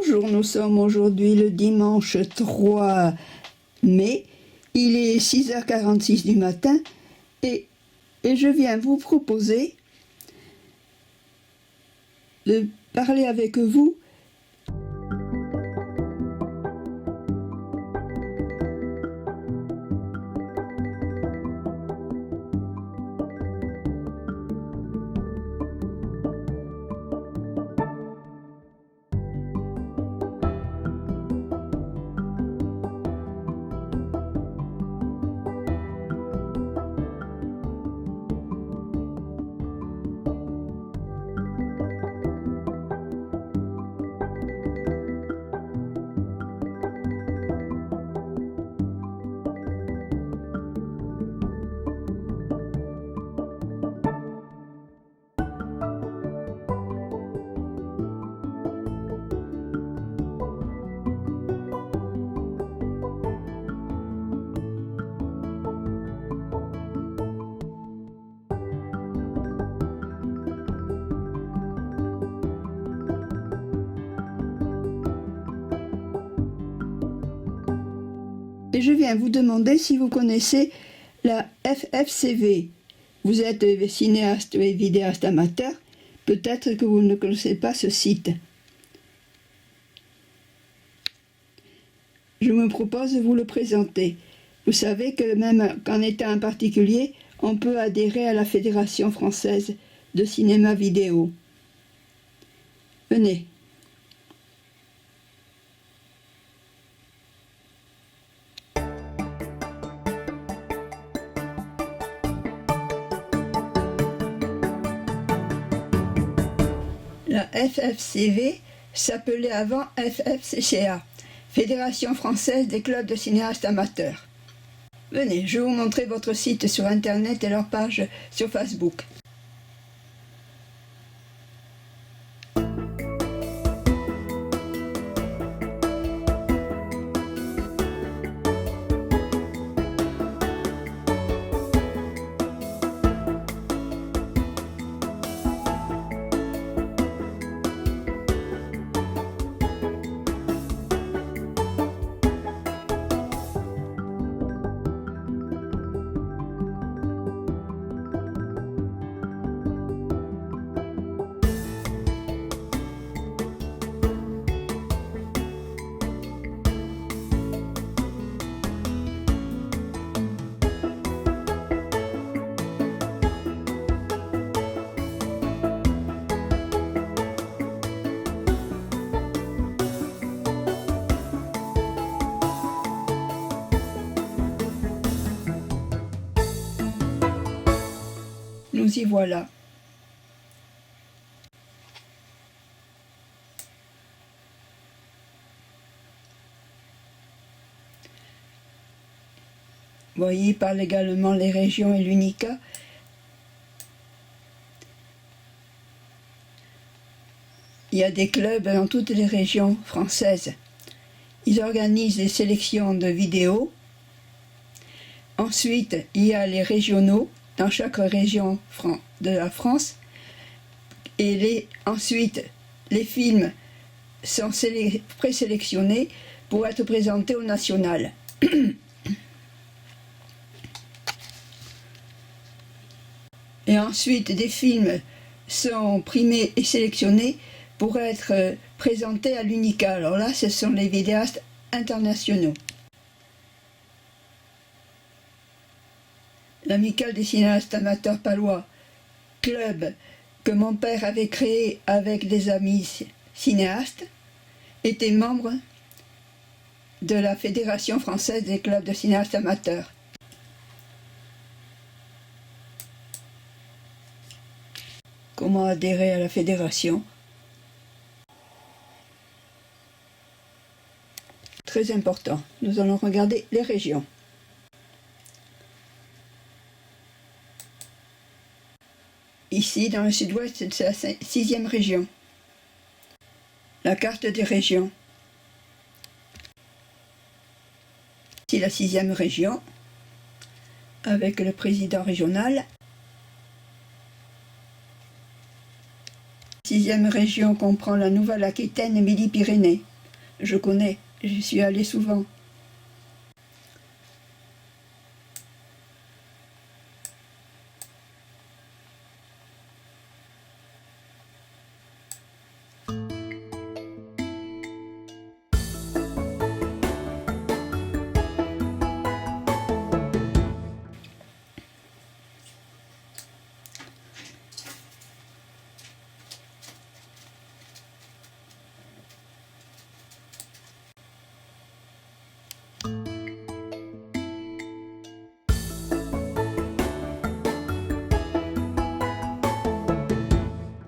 Bonjour, nous sommes aujourd'hui le dimanche 3 mai, il est 6h46 du matin et je viens vous proposer de parler avec vous et je viens vous demander si vous connaissez la FFCV. Vous êtes cinéaste et vidéaste amateur, peut-être que vous ne connaissez pas ce site. Je me propose de vous le présenter. Vous savez que même qu'en étant un particulier, on peut adhérer à la Fédération française de cinéma vidéo. Venez. La FFCV s'appelait avant FFCCA, Fédération française des clubs de cinéastes amateurs. Venez, je vais vous montrer votre site sur internet et leur page sur Facebook. Nous y voilà. Voyez, il parle également les régions et l'UNICA. Il y a des clubs dans toutes les régions françaises. Ils organisent des sélections de vidéos. Ensuite, il y a les régionaux dans chaque région de la France. Et ensuite, les films sont présélectionnés pour être présentés au national. Et ensuite, des films sont primés et sélectionnés pour être présentés à l'UNICA. Alors là, ce sont les vidéastes internationaux. L'Amicale des cinéastes amateurs palois, club que mon père avait créé avec des amis cinéastes, était membre de la Fédération française des clubs de cinéastes amateurs. Comment adhérer à la fédération? Très important. Nous allons regarder les régions. Ici, dans le sud-ouest, c'est la 6e région. La carte des régions. Ici, la 6e région, avec le président régional. 6e région comprend la Nouvelle-Aquitaine et Midi-Pyrénées. Je connais, j'y suis allé souvent.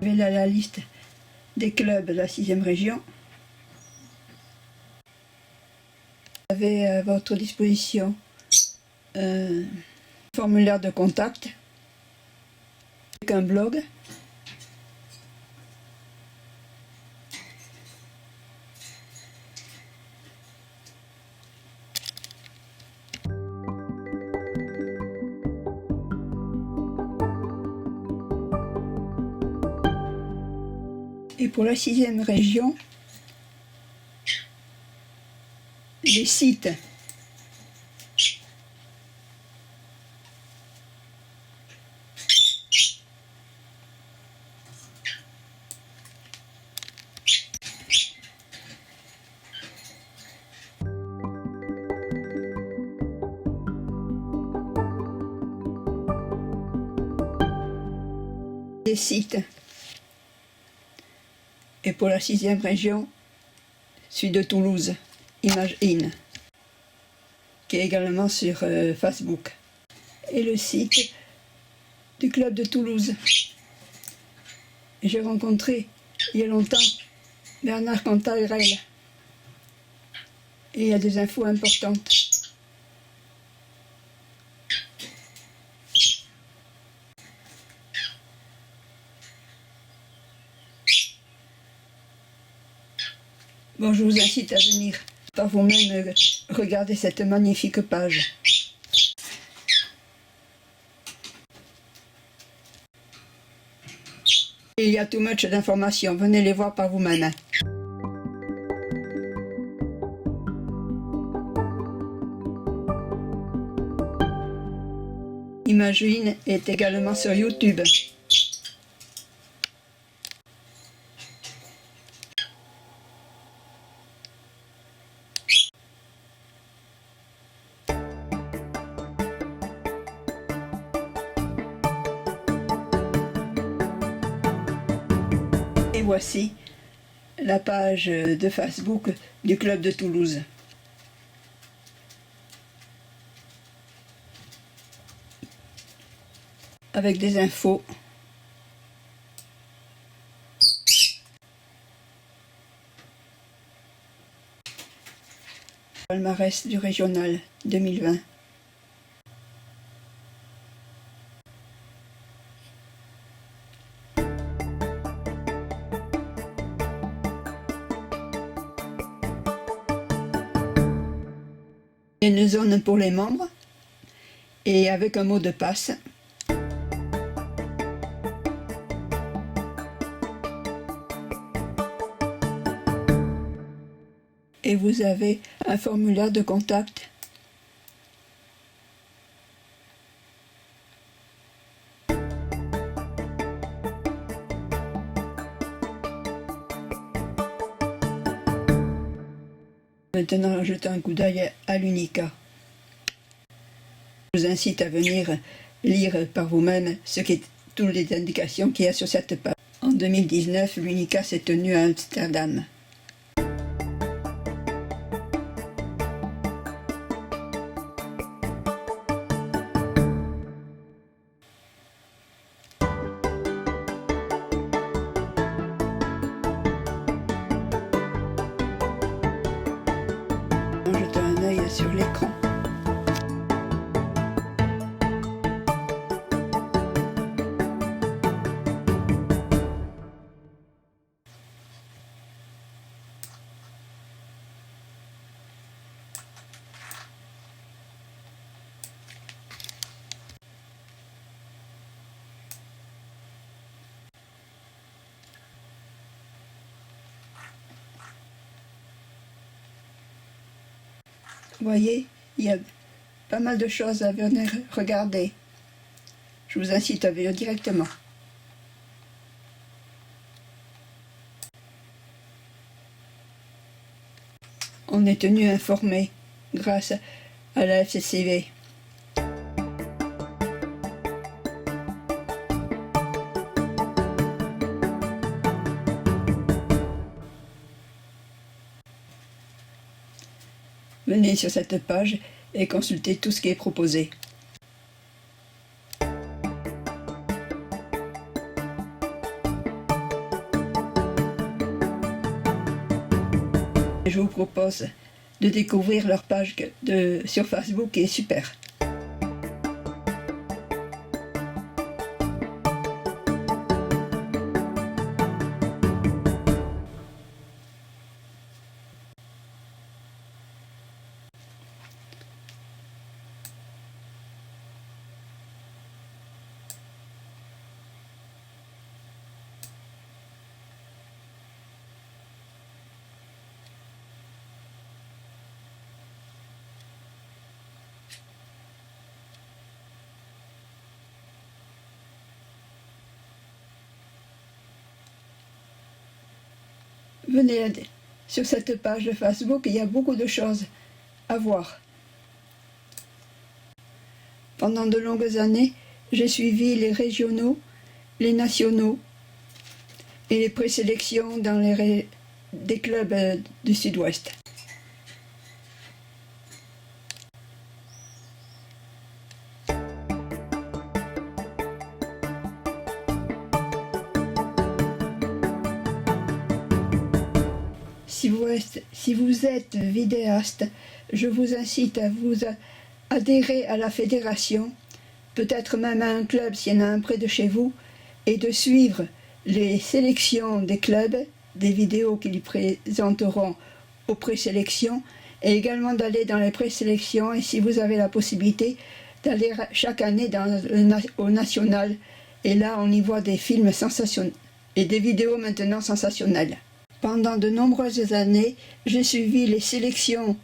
Je vais là la liste des clubs de la 6e région. Vous avez à votre disposition un formulaire de contact avec un blog. Et pour la 6e région, les sites. Les sites. Et pour la 6e région, celui de Toulouse, Image In, qui est également sur Facebook. Et le site du club de Toulouse. J'ai rencontré il y a longtemps Bernard Cantarel. Et il y a des infos importantes. Bon, je vous incite à venir par vous-même regarder cette magnifique page. Il y a too much d'informations, venez les voir par vous-même. Imagine est également sur YouTube. Et voici la page de Facebook du club de Toulouse. Avec des infos. Palmarès du régional 2020. Il y a une zone pour les membres et avec un mot de passe. Et vous avez un formulaire de contact. Maintenant, jetez un coup d'œil à l'Unica. Je vous incite à venir lire par vous-même toutes les indications qu'il y a sur cette page. En 2019, l'Unica s'est tenue à Amsterdam. Jetez un œil sur l'écran. Vous voyez, il y a pas mal de choses à venir regarder. Je vous incite à venir directement. On est tenu informé grâce à la FCCV. Venez sur cette page et consultez tout ce qui est proposé. Je vous propose de découvrir leur page sur Facebook qui est super. Venez sur cette page de Facebook, il y a beaucoup de choses à voir. Pendant de longues années, j'ai suivi les régionaux, les nationaux et les présélections dans des clubs du Sud-Ouest. Si vous êtes vidéaste, je vous incite à vous adhérer à la fédération, peut-être même à un club s'il y en a un près de chez vous, et de suivre les sélections des clubs, des vidéos qu'ils présenteront aux présélections, et également d'aller dans les présélections, et si vous avez la possibilité, d'aller chaque année au national, et là on y voit des films sensationnels, et des vidéos maintenant sensationnelles. Pendant de nombreuses années, j'ai suivi les sélections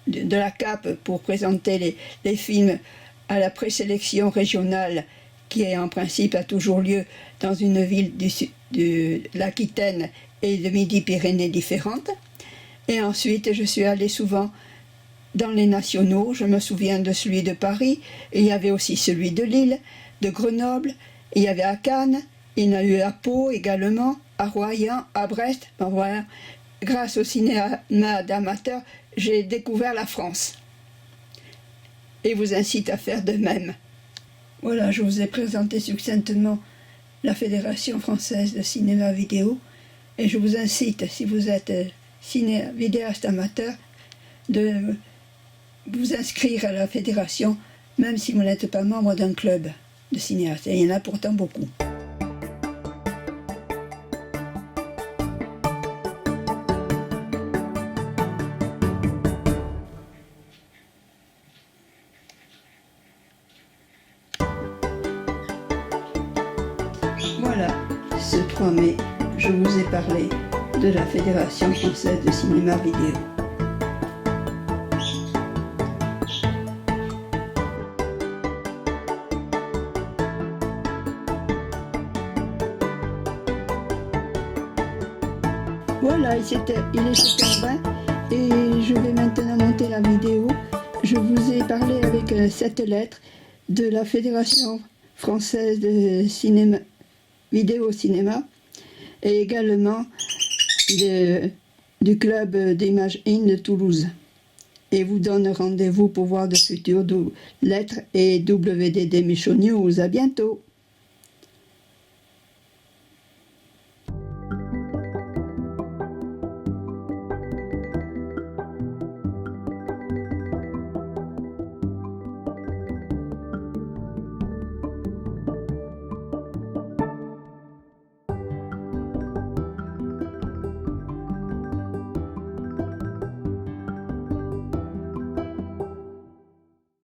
de la CAP pour présenter les films à la présélection régionale qui en principe a toujours lieu dans une ville de l'Aquitaine et de Midi-Pyrénées différentes. Et ensuite, je suis allée souvent dans les nationaux. Je me souviens de celui de Paris, et il y avait aussi celui de Lille, de Grenoble, et il y avait à Cannes, il y en a eu à Pau également, à Royan, à Brest. Ben voilà. Grâce au cinéma d'amateur, j'ai découvert la France. Et vous incite à faire de même. Voilà, je vous ai présenté succinctement la Fédération française de cinéma vidéo. Et je vous incite, si vous êtes vidéaste amateur, de vous inscrire à la fédération, même si vous n'êtes pas membre d'un club de cinéastes. Et il y en a pourtant beaucoup. Voilà, ce 3 mai, je vous ai parlé de la Fédération française de cinéma vidéo. Voilà, il est 7h20 et je vais maintenant monter la vidéo. Je vous ai parlé avec cette lettre de la Fédération française de cinéma, vidéo cinéma, et également du club d'Image In de Toulouse. Et vous donne rendez-vous pour voir de futures lettres et WDD Michaud News. À bientôt.